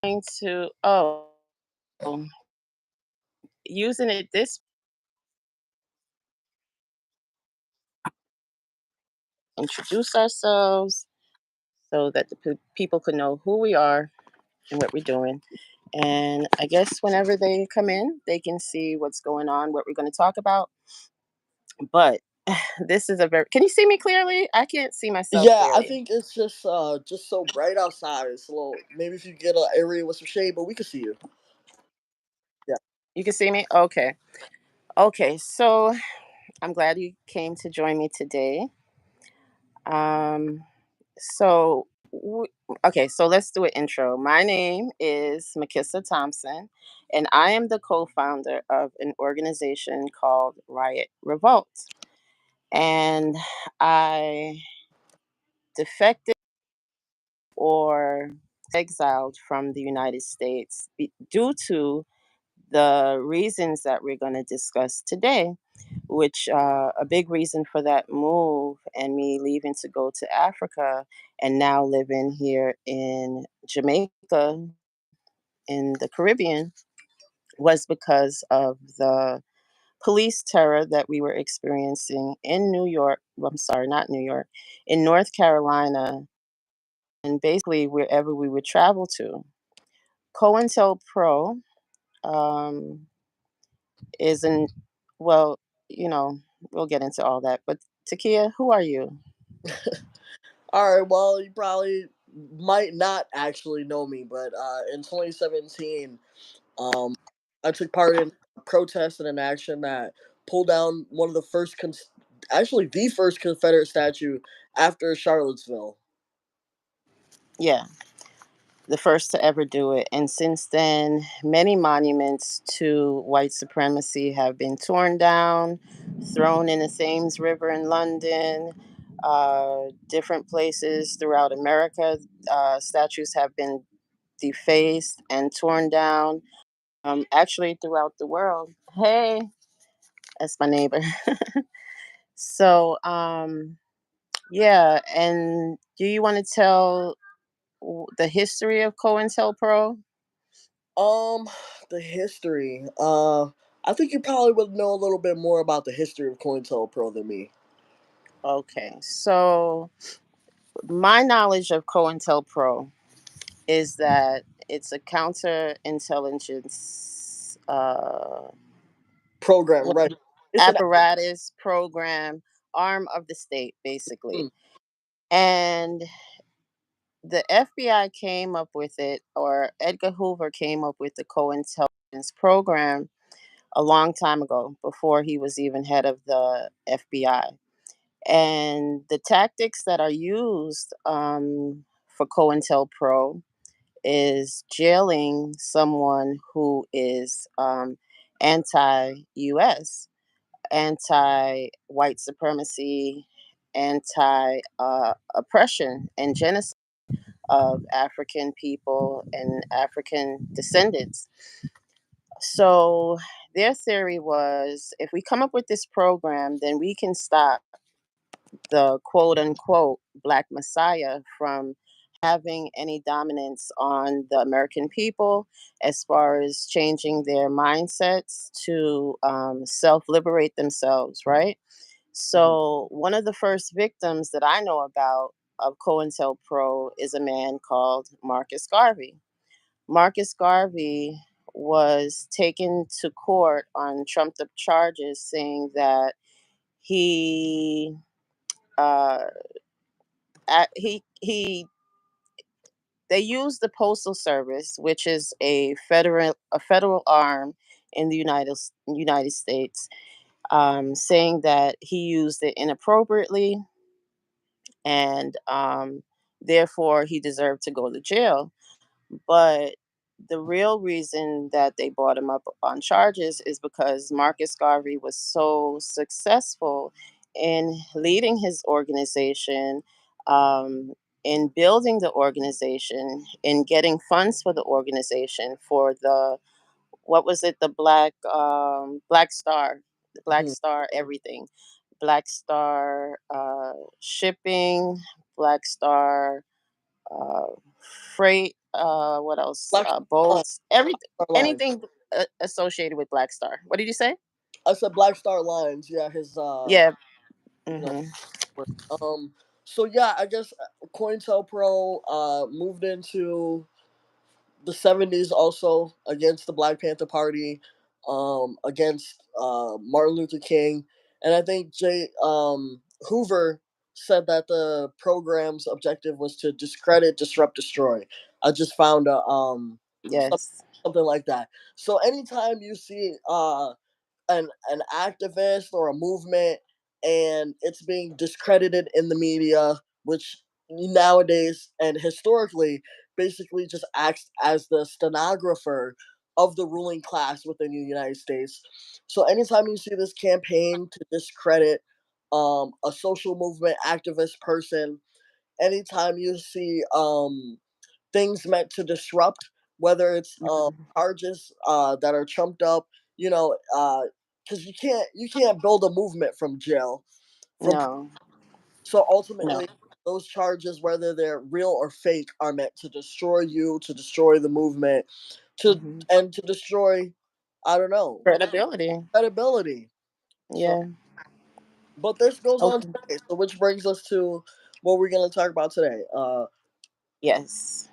going to using it this introduce ourselves so that the people could know who we are and what we're doing. And I guess whenever they come in, they can see what's going on, what we're going to talk about. But this is a very. Can you see me clearly? I can't see myself Yeah, I clearly. think it's just so bright outside. It's a little maybe if you get an area with some shade, but we can see you. Yeah. You can see me? Okay. Okay. So I'm glad you came to join me today. Um, so, okay, so let's do an intro. My name is Mikisa Thompson, and I am the co founder of an organization called Riot Revolt. And I defected or exiled from the United States due to the reasons that we're going to discuss today, which a big reason for that move and me leaving to go to Africa and now living here in Jamaica in the Caribbean was because of the police terror that we were experiencing in New York. Well, I'm sorry, not New York, in North Carolina, and basically wherever we would travel to. COINTELPRO um, isn't, well, you know, we'll get into all that. But Takiyah, who are you? All right. Well, you probably might not actually know me, but in 2017, um, I took part in a protest and an action that pulled down one of the actually the first Confederate statue after Charlottesville. Yeah, the first to ever do it. And since then, many monuments to white supremacy have been torn down, thrown in the Thames River in London, different places throughout America. Statues have been defaced and torn down, actually, throughout the world. Hey, that's my neighbor. So, yeah, and do you want to tell the history of COINTELPRO? Um, the history. I think you probably would know a little bit more about the history of COINTELPRO than me. Okay, so my knowledge of COINTELPRO is that it's a counterintelligence Program, what- right? It's an apparatus program, arm of the state, basically. mm, And the FBI came up with it, or Edgar Hoover came up with the COINTELPRO program a long time ago, before he was even head of the FBI. And the tactics that are used for COINTELPRO is jailing someone who is anti-US, anti-white supremacy, anti-oppression and genocide of African people and African descendants. So their theory was, if we come up with this program, then we can stop the quote unquote Black Messiah from having any dominance on the American people as far as changing their mindsets to self liberate themselves, right? mhm. So, one of the first victims that I know about of COINTELPRO is a man called Marcus Garvey. Marcus Garvey was taken to court on trumped up charges saying that he uh, he they used the postal service, which is a federal arm in the United States, saying that he used it inappropriately, and therefore he deserved to go to jail. But the real reason that they brought him up on charges is because Marcus Garvey was so successful in leading his organization, um, in building the organization, in getting funds for the organization, for the, what was it, the Black Star, the Black Mhm. Star everything, Black Star shipping, Black Star uh, freight. what else? Black Star, Boats, Star Lines. anything associated with Black Star. What did you say? I said Black Star Lines. Yeah, his Yeah. you know. Hmm. Um. So yeah, I guess COINTELPRO moved into the 70s also against the Black Panther Party, against Martin Luther King, and I think Hoover said that the program's objective was to discredit, disrupt, destroy. I just found some, Yes. something like that. So anytime you see an activist or a movement and it's being discredited in the media, which nowadays and historically basically just acts as the stenographer of the ruling class within the United States. So anytime you see this campaign to discredit a social movement activist person, anytime you see things meant to disrupt, whether it's charges that are trumped up, you know, because you can't build a movement from jail, from No. so No. ultimately those charges, whether they're real or fake, are meant to destroy you, to destroy the movement, to Hmm. and to destroy, I don't know, Credibility. credibility. So, Yeah. but this goes on Okay. today. So, which brings us to what we're going to talk about today. Yes.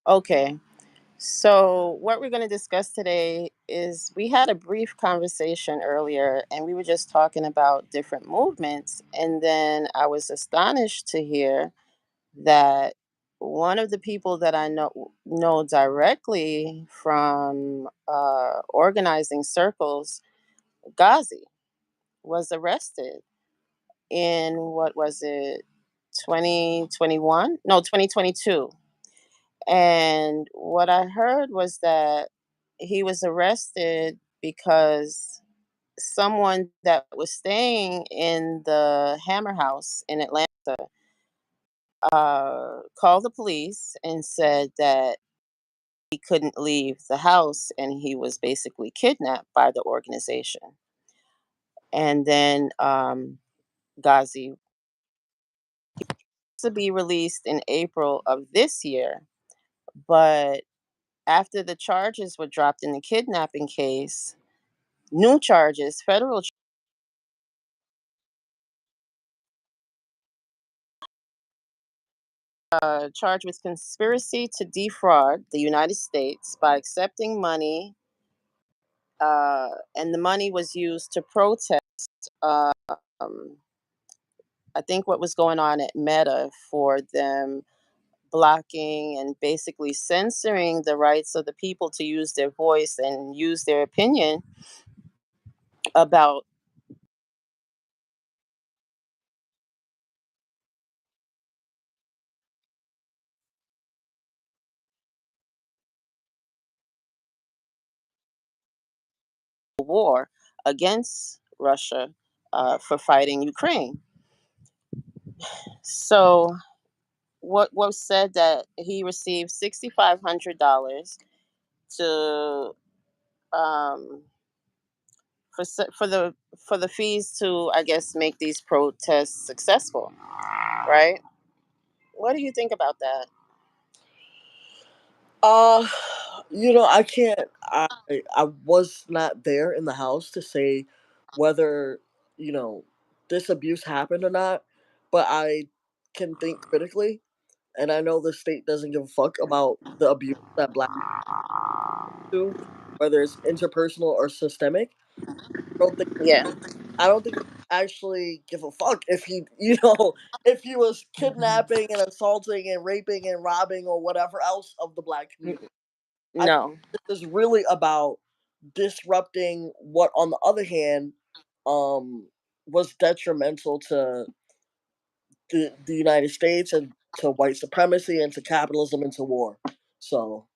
Okay. So, what we're going to discuss today is we had a brief conversation earlier and we were just talking about different movements. And then I was astonished to hear that one of the people that I know directly from organizing circles, Ghazi, was arrested in what was it, 2021? No, 2022. And what I heard was that he was arrested because someone that was staying in the Hammer House in Atlanta called the police and said that he couldn't leave the house and he was basically kidnapped by the organization. And then Ghazi to be released in April of this year, but after the charges were dropped in the kidnapping case, new charges, federal charged with conspiracy to defraud the United States by accepting money, and the money was used to protest. Uh, um, I think what was going on at Meta for them blocking and basically censoring the rights of the people to use their voice and use their opinion about war against Russia for fighting Ukraine. So what was said that he received $6,500 to um, for the fees to, I guess, make these protests successful, right? What do you think about that? Uh, I can't. I was not there in the house to say whether you know this abuse happened or not, but I can think critically, and I know the state doesn't give a fuck about the abuse that black people do, whether it's interpersonal or systemic. I don't think Yeah. I don't think they actually give a fuck if he if he was kidnapping and assaulting and raping and robbing or whatever else of the black N- community. I think No. this is really about disrupting what, on the other hand, um, was detrimental to the United States and to white supremacy and to capitalism and to war. So,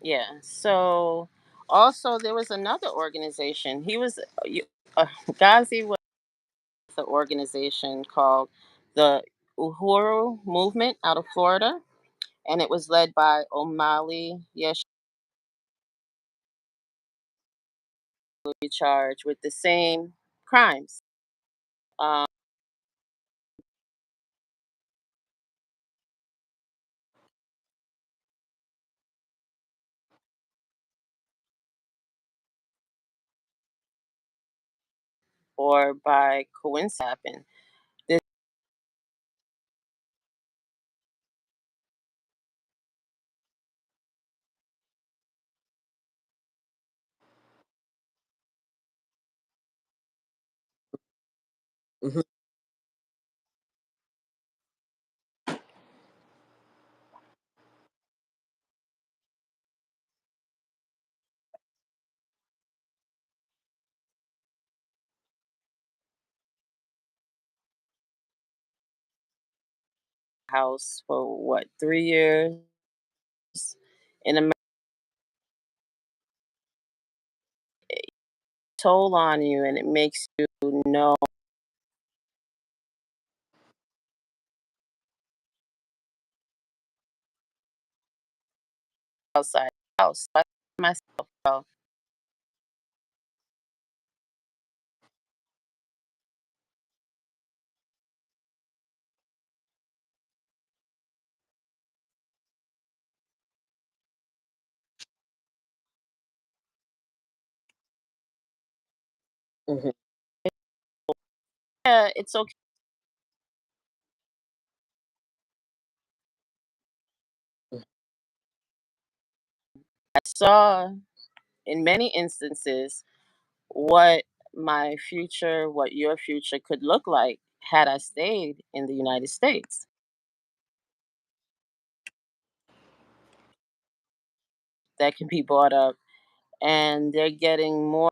Yeah. So also there was another organization. Uh, Ghazi was the organization called the Uhuru Movement out of Florida, and it was led by Omali Yeshua, charged with the same crimes. Um, or by coincidence happen. This Mhm. house for what, 3 years in a toll on you, and it makes you know outside the house. So I tell myself, well, Mhm. yeah, it's okay. I saw in many instances what my future, what your future could look like had I stayed in the United States. That can be brought up, and they're getting more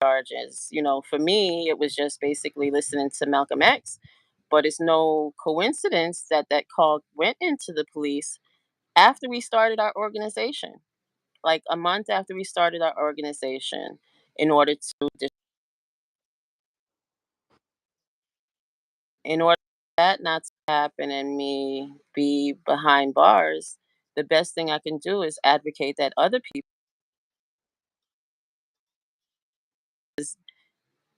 charges. For me, it was just basically listening to Malcolm X, but it's no coincidence that that call went into the police after we started our organization, like a month after we started our organization, in order for that not to happen and me be behind bars. The best thing I can do is advocate that other people,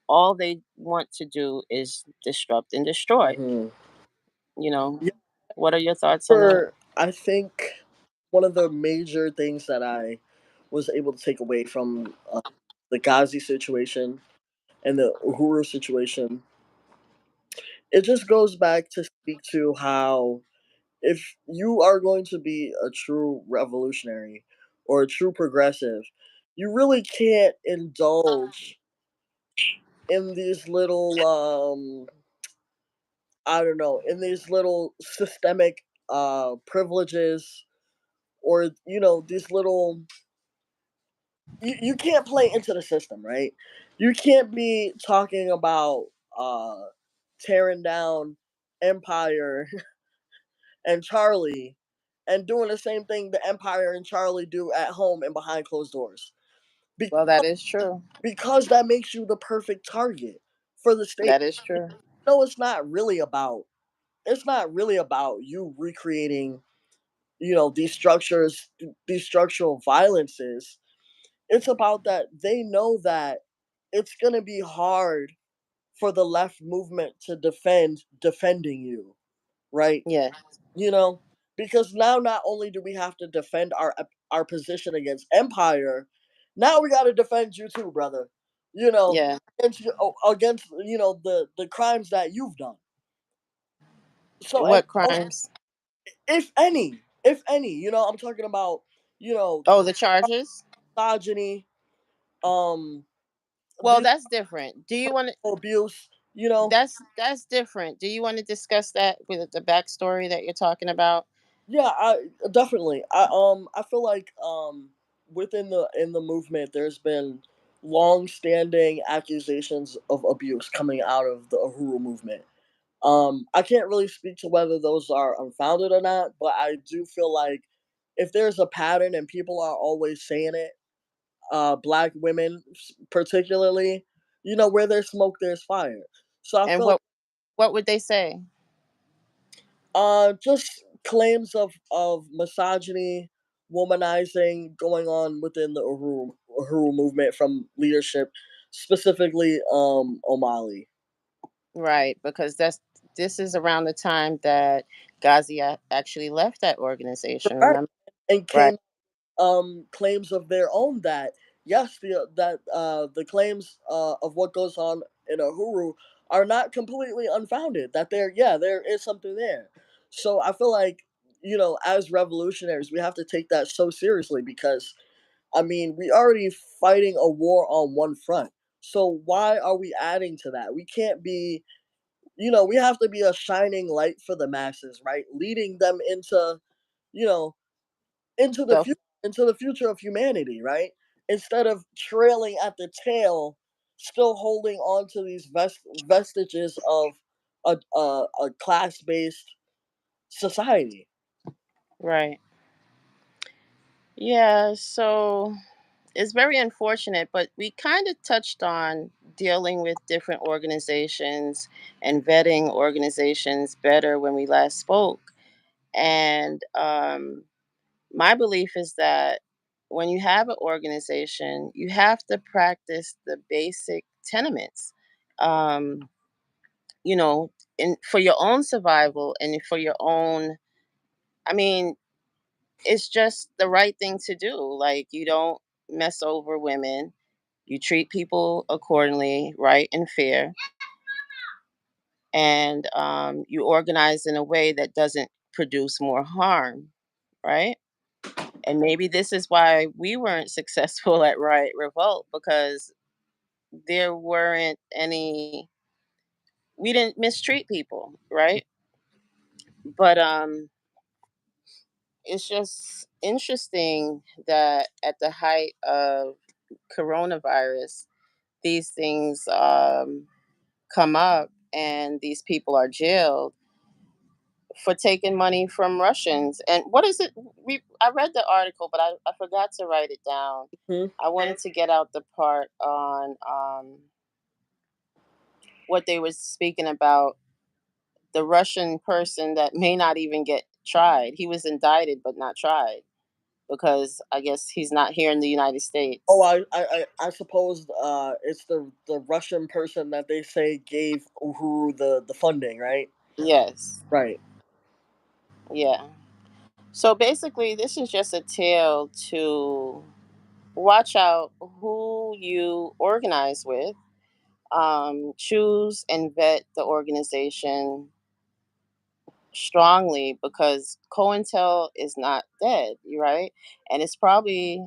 all they want to do is disrupt and destroy. Mhm. You know, Yeah, what are your thoughts on that? for I think one of the major things that I was able to take away from the Ghazi situation and the Uhuru situation, it just goes back to speak to how if you are going to be a true revolutionary or a true progressive, you really can't indulge in these little I don't know, in these little systemic privileges, or these little, you can't play into the system, right? You can't be talking about uh tearing down Empire and Charlie and doing the same thing the Empire and Charlie do at home and behind closed doors. Be- Well, that is true. because that makes you the perfect target for the state. That is true. No, it's not really about you recreating, these structures, these structural violences. It's about that they know that it's gonna be hard for the left movement to defending you, right? Yeah, You know, because now not only do we have to defend our position against Empire, now we got to defend you too, brother. You know, yeah. against the crimes that you've done. So, and What crimes? if any, I'm talking about, you know, Oh, the charges. misogyny, um, Well, this that's different. Do you want to? abuse, you know. That's different. Do you want to discuss that with the backstory that you're talking about? Yeah, I definitely. I feel like within the movement there's been long-standing accusations of abuse coming out of the Uhuru movement. I can't really speak to whether those are unfounded or not, but I do feel like if there's a pattern and people are always saying it, black women particularly, where there's smoke there's fire. So I And feel what would they say? just claims of misogyny, womanizing going on within the Uhuru movement from leadership, specifically O'Malley. Right, because this is around the time that Ghazi actually left that organization. Right. Remember? And Right. came claims of their own that yes, the claims of what goes on in Uhuru are not completely unfounded. That there is something there. So I feel like, as revolutionaries, we have to take that so seriously because I mean, we already fighting a war on one front. So why are we adding to that? We can't be, we have to be a shining light for the masses, right? Leading them you know, The into the future of humanity, right? Instead of trailing at the tail, still holding on to these vestiges of a class based society. right. Yeah, so it's very unfortunate, but we kind of touched on dealing with different organizations and vetting organizations better when we last spoke. And my belief is that when you have an organization, you have to practice the basic tenements, um, you know, for your own survival and for your own. I mean, it's just the right thing to do. Like, you don't mess over women. You treat people accordingly, right and fair, and you organize in a way that doesn't produce more harm, right? And maybe this is why we weren't successful at Riot Revolt, because there weren't any. We didn't mistreat people, right? But it's just interesting that at the height of coronavirus, these things come up and these people are jailed for taking money from Russians. And what is it? I read the article, but I forgot to write it down. Hmm. I wanted to get out the part on what they were speaking about, the Russian person that may not even get tried. He was indicted but not tried because I guess he's not here in the United Oh, States. I suppose it's the Russian person that they say gave Uhuru the funding, right? Yes. Right. Yeah. So basically, this is just a tale to watch out who you organize with. Choose and vet the organization strongly, because COINTEL is not dead, right? And it's probably,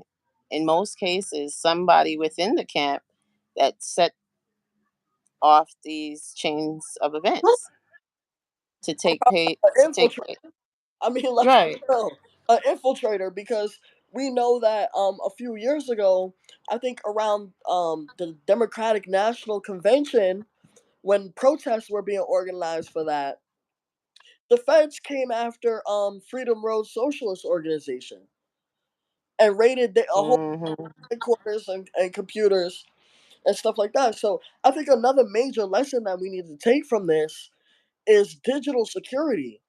in most cases, somebody within the camp that set off these chains of events to take pay An to take infiltrator. place. I mean, let's be Right. real. An infiltrator, because we know that a few years ago, I think around the Democratic National Convention, when protests were being organized for that, the feds came after Freedom Road Socialist Organization and raided a whole Hmm. headquarters and computers and stuff like that. So I think another major lesson that we need to take from this is digital security.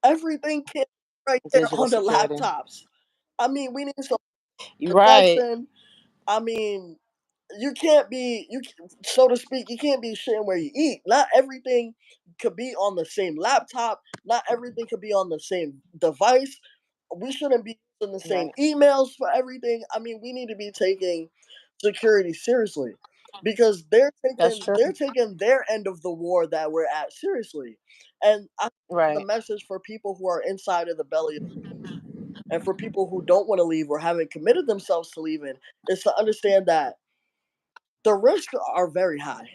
Everything can be right there Digital on the security. laptops. I mean, we need some You're right. protection. I mean, so to speak, you can't be shitting where you eat. Not everything could be on the same laptop. Not everything could be on the same device. We shouldn't be using the same Right. emails for everything. I mean, we need to be taking security seriously because they're That's taking true. they're taking their end of the war that we're at seriously. And I think the Right. message for people who are inside of the belly of the beast and for people who don't want to leave or haven't committed themselves to leaving is to understand that the risks are very high.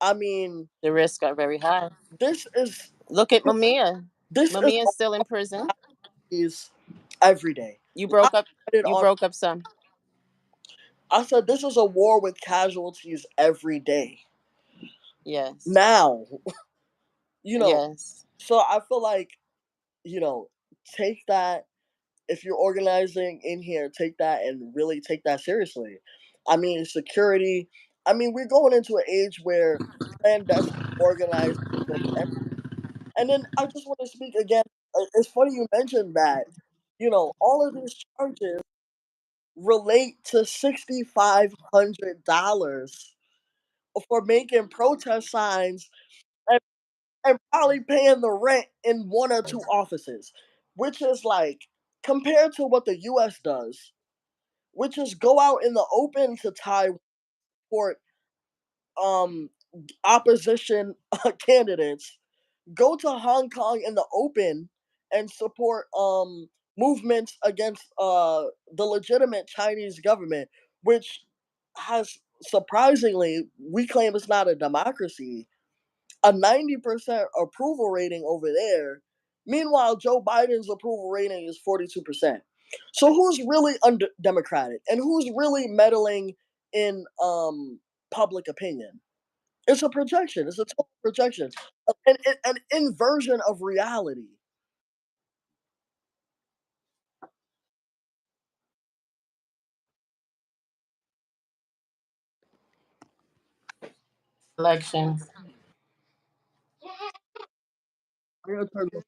I mean, The risks are very high. this is Look at Mamiya. this is Mamiya's still in prison. is every day. You I broke up. said it You on. broke up some. I said this is a war with casualties every day. Yes. Now, you know, Yes. so I feel like take that if you're organizing in here, take that and really take that seriously. I mean, security. I mean, we're going into an age where clandestine organizing is And then I just want to speak again. It's funny you mentioned that. All of these charges relate to $6,500 for making protest signs and, and probably paying the rent in one or two offices, which is like compared to what the U.S. does. which is go out in the open to Taiwan, support um opposition candidates, go to Hong Kong in the open and support movements against the legitimate Chinese government, which has surprisingly, we claim it's not a democracy, a 90% approval rating over there. Meanwhile, Joe Biden's approval rating is 42%. So who's really undemocratic and who's really meddling in public opinion? It's a projection. It's a total projection, an inversion of reality. Elections. I gotta turn this-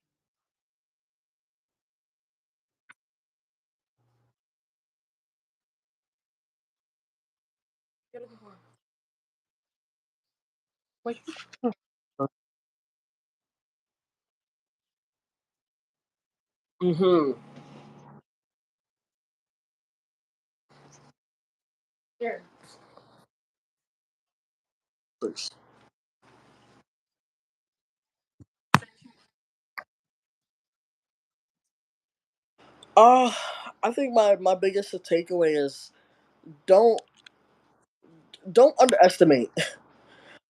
Mhm. Uh, I think my biggest takeaway is don't don't underestimate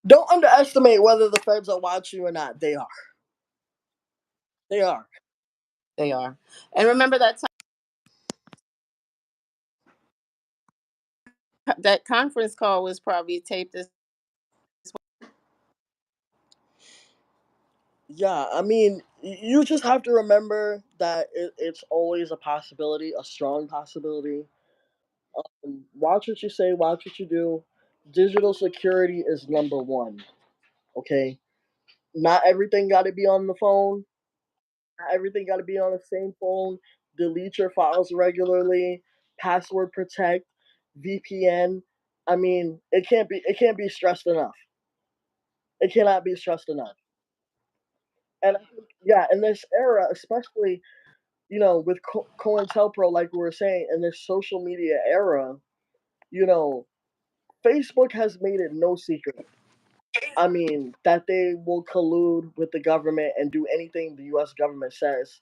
don't underestimate whether the feds are watching or not. They are. They are. They are. And remember that that conference call was probably taped as Yeah, I mean, you just have to remember that it's always a possibility, a strong possibility. Watch what you say, watch what you do. Digital security is number one. Okay, not everything got to be on the phone. Not everything got to be on the same phone. Delete your files regularly. Password protect. VPN. I mean, it can't be stressed enough. It cannot be stressed enough. And I think, yeah, in this era, especially with COINTELPRO, like we were saying, in this social media era, you know, Facebook has made it no secret. I mean, that they will collude with the government and do anything the US government says.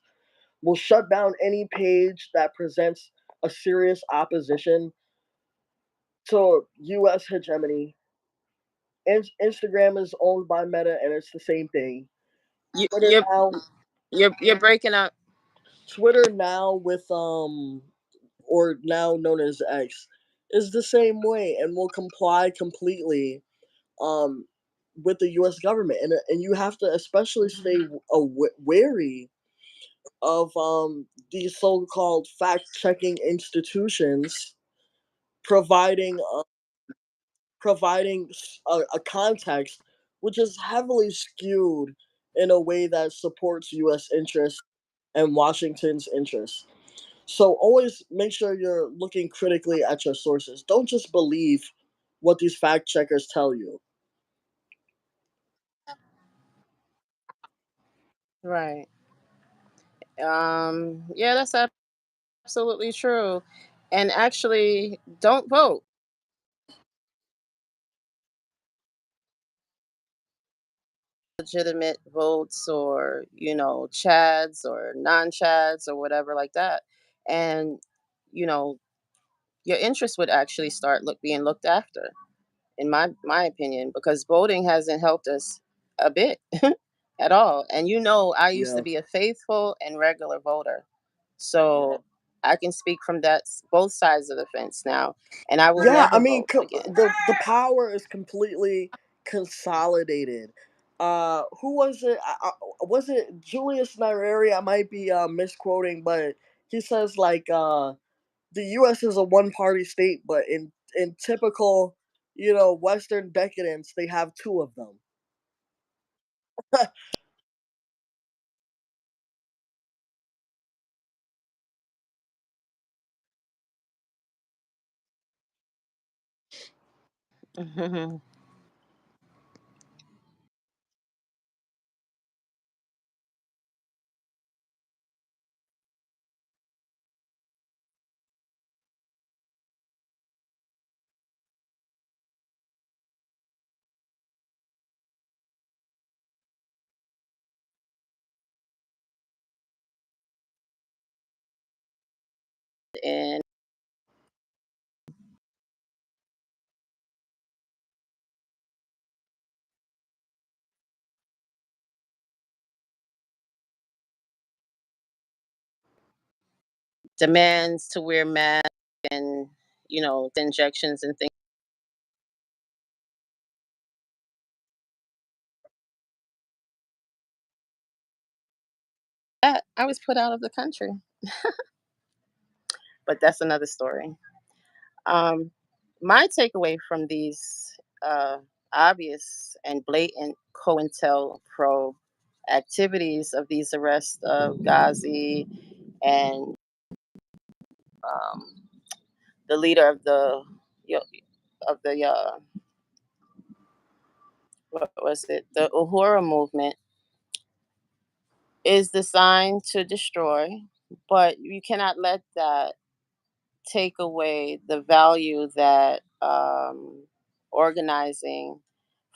Will shut down any page that presents a serious opposition to US hegemony. Instagram is owned by Meta and it's the same thing. you, Twitter you're now you're breaking up. Twitter now with or now known as X is the same way and will comply completely um with the US government, and you have to especially stay wary of these so-called fact-checking institutions providing a context which is heavily skewed in a way that supports US interests and Washington's interests. So always make sure you're looking critically at your sources. Don't just believe what these fact checkers tell you. Right. Yeah, that's absolutely true. And actually, don't vote. Legitimate votes, or chads or non-chads or whatever like that. And you know your interests would actually start being looked after, in my opinion, because voting hasn't helped us a bit at all. And I used to Yeah. be a faithful and regular voter, so I can speak from both sides of the fence now, and I will Yeah, I never mean, vote again. the power is completely consolidated. Who was it? Was it Julius Nyerere? I might be misquoting, but he says like the U.S. is a one-party state, but in typical Western decadence, they have two of them. in demands to wear masks and injections and things like that, I was put out of the country. But that's another story. Um, my takeaway from these uh, obvious and blatant COINTELPRO activities of these arrests of Ghazi and um, the leader of the yo- of the what was it, the Uhura movement, is designed to destroy, but you cannot let that take away the value that organizing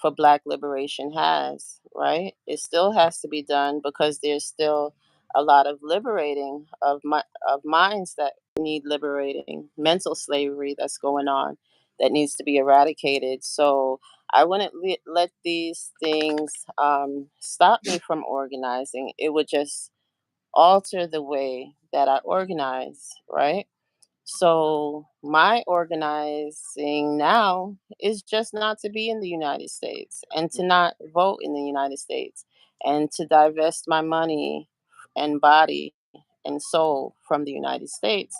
for Black liberation has, right? It still has to be done because there's still a lot of liberating of minds that need liberating, mental slavery that's going on that needs to be eradicated. So I wouldn't let these things stop me from organizing. It would just alter the way that I organize, right? So my organizing now is just not to be in the United States and to not vote in the United States and to divest my money and body and soul from the United States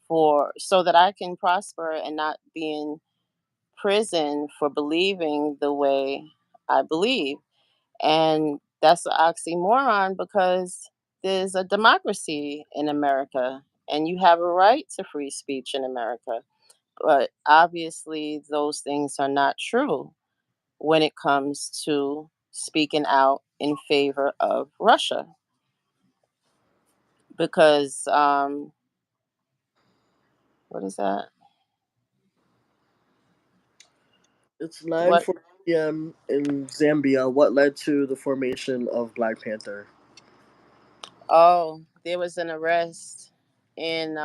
for so that I can prosper and not be in prison for believing the way I believe. And that's an oxymoron because there's a democracy in America and you have a right to free speech in America. But obviously, those things are not true when it comes to speaking out in favor of Russia. Because, what is that? It's What? 9:40 p.m. in Zambia. What led to the formation of Black Panther? Oh, there was an arrest in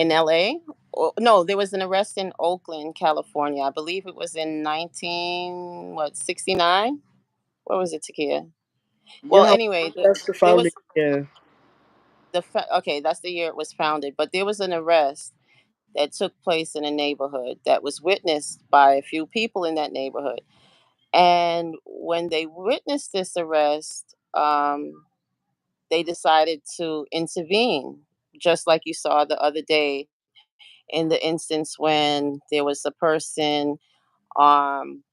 LA. Oh, no, there was an arrest in Oakland, California. I believe it was in 1969. What was it, Takiyah? Well, Yeah, anyway, that's the there founding was year. okay. That's the year it was founded. But there was an arrest that took place in a neighborhood that was witnessed by a few people in that neighborhood. And when they witnessed this arrest, they decided to intervene, just like you saw the other day in the instance when there was a person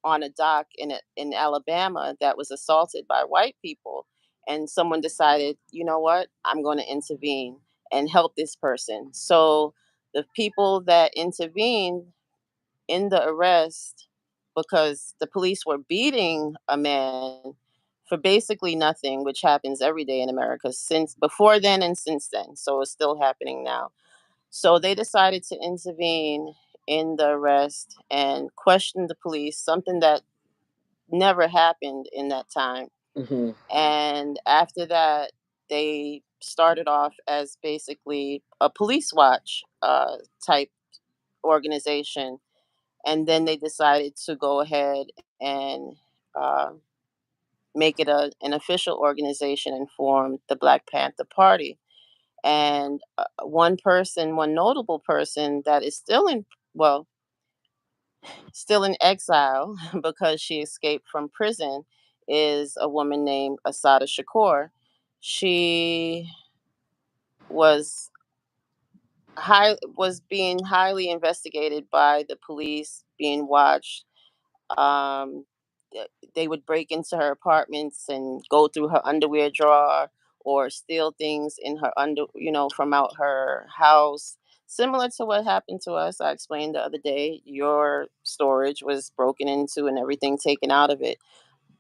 on a dock in Alabama that was assaulted by white people, and someone decided, you know what, I'm going to intervene and help this person. So the people that intervened in the arrest, because the police were beating a man for basically nothing, which happens every day in America since before then and since then. So it's still happening now. So they decided to intervene in the arrest and question the police, something that never happened in that time. Hmm. And after that, they started off as basically a police watch type organization. And then they decided to go ahead and uh, make it an official organization and form the Black Panther Party. And one notable person that is well, still in exile because she escaped from prison is a woman named Asada Shakur. She was was being highly investigated by the police, being watched. Um, they would break into her apartments and go through her underwear drawer or steal things in her from out her house. Similar to what happened to us, I explained the other day. Your storage was broken into and everything taken out of it.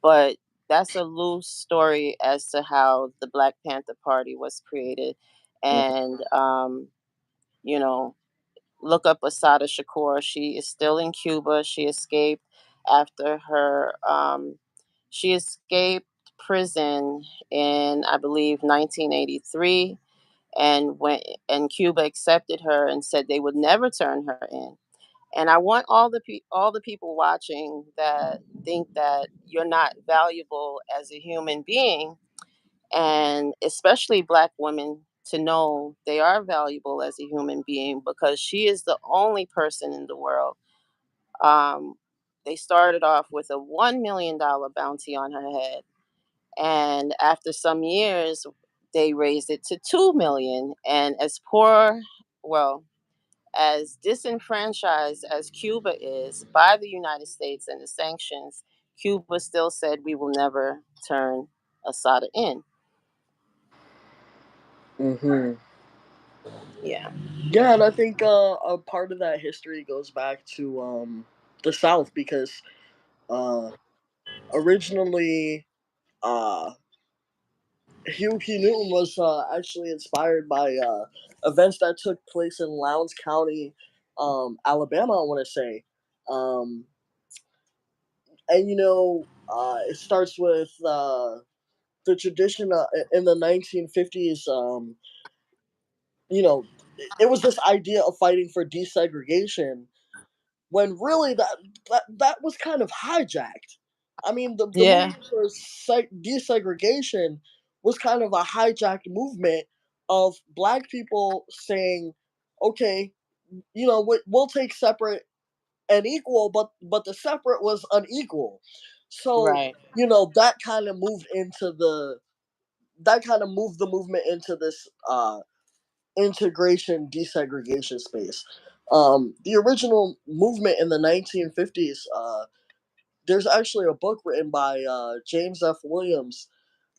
But that's a loose story as to how the Black Panther Party was created. And, you know, look up Asada Shakur. She is still in Cuba. She escaped after she escaped prison in, I believe, 1983. and and Cuba accepted her and said they would never turn her in. And I want all the people watching that think that you're not valuable as a human being, and especially Black women, to know they are valuable as a human being, because she is the only person in the world. Um, they started off with a $1 million bounty on her head, and after some years, they raised it to 2 million. And as poor, well, as disenfranchised as Cuba is by the United States and the sanctions, Cuba still said we will never turn Asada in. Hmm. Yeah. Yeah, and I think a part of that history goes back to the South because uh, originally uh, Huey Newton was actually inspired by events that took place in Lowndes County, Alabama. I want to say, um, and it starts with the tradition in the 1950s. You know, it was this idea of fighting for desegregation when really that was kind of hijacked. I mean, the Yeah. movement for desegregation was kind of a hijacked movement of black people saying, okay, we'll take separate and equal, but the separate was unequal. So Right. that kind of moved the movement into this integration desegregation space. The original movement in the 1950s, there's actually a book written by James F. Williams,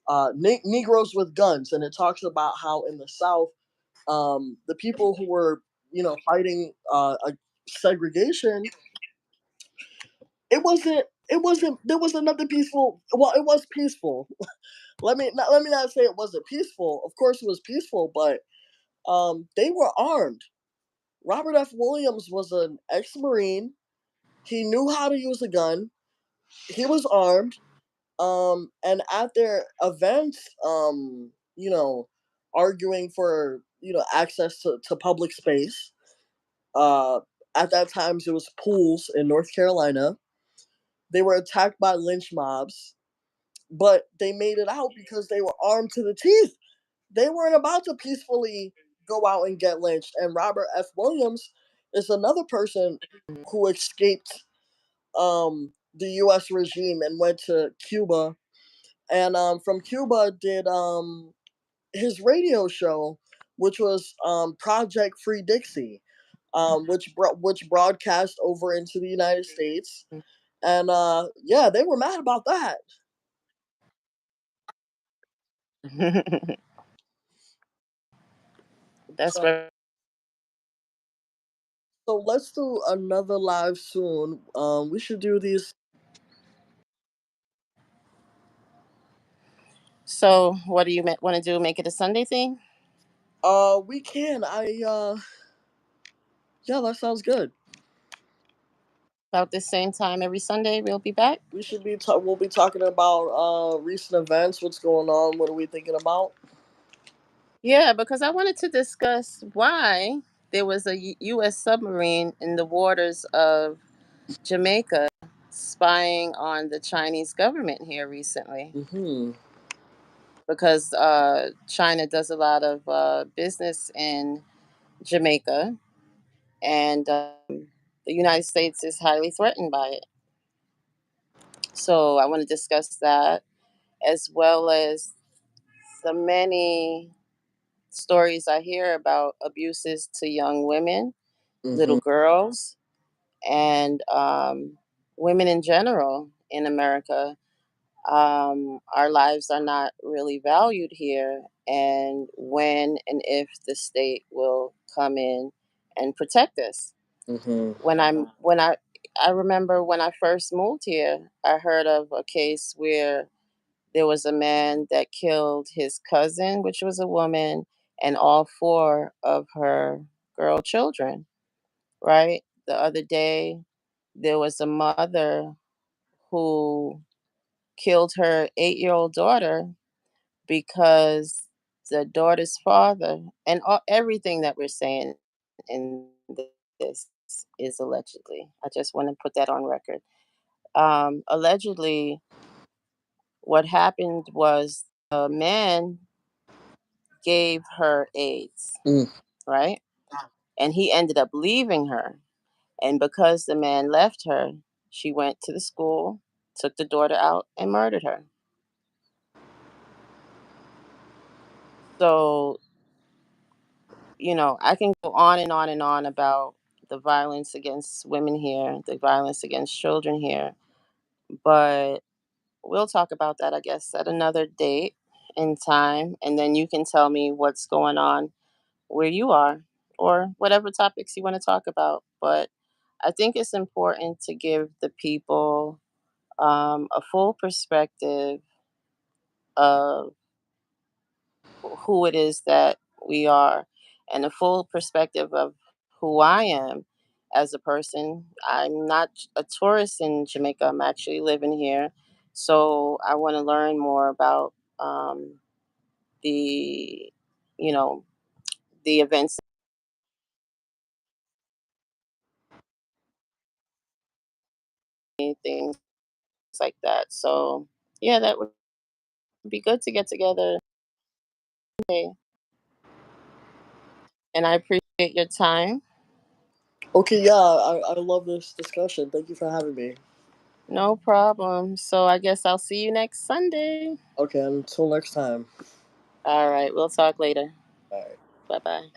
Negroes with Guns, and it talks about how in the South, the people who were fighting segregation, it wasn't there was another peaceful, well, it was peaceful. Let me not say it wasn't peaceful. Of course it was peaceful, but they were armed. Robert F. Williams was an ex-Marine. He knew how to use a gun. He was armed. And at their events, arguing for access to public space. Uh, at that time, it was pools in North Carolina. They were attacked by lynch mobs, but they made it out because they were armed to the teeth. They weren't about to peacefully go out and get lynched. And Robert F. Williams is another person who escaped the U.S. regime and went to Cuba, and from Cuba did his radio show, which was Project Free Dixie, which broadcast over into the United States, and yeah, they were mad about that. That's So very. so let's do another live soon. We should do these. So, what do you want to do? Make it a Sunday thing? We can. Yeah, that sounds good. About this same time every Sunday, we'll be back. We'll be talking about recent events. What's going on? What are we thinking about? Yeah, because I wanted to discuss why there was a U.S. submarine in the waters of Jamaica spying on the Chinese government here recently. Hmm. Because China does a lot of business in Jamaica, and the United States is highly threatened by it. So I want to discuss that, as well as the many stories I hear about abuses to young women, little Hmm. girls, and women in general in America. Our lives are not really valued here, and when and if the state will come in and protect us. Hmm. When I remember when I first moved here, I heard of a case where there was a man that killed his cousin, which was a woman, and all four of her girl children. Right. The other day, there was a mother who killed her 8-year-old daughter because the daughter's father, and everything that we're saying in this is allegedly. I just want to put that on record. Allegedly, what happened was a man gave her AIDS, Mm. right? And he ended up leaving her. And because the man left her, she went to the school, took the daughter out, and murdered her. So, I can go on and on and on about the violence against women here, the violence against children here, but we'll talk about that, I guess, at another date and time. And then you can tell me what's going on where you are or whatever topics you want to talk about. But I think it's important to give the people a full perspective of who it is that we are and a full perspective of who I am as a person. I'm not a tourist in Jamaica, I'm actually living here. So I want to learn more about the, you know, the events, and things like that. So yeah, that would be good to get together. Okay. And I appreciate your time. Okay, yeah, I love this discussion. Thank you for having me. No problem. So I guess I'll see you next Sunday. Okay, until next time. All right, we'll talk later. Bye. Bye bye.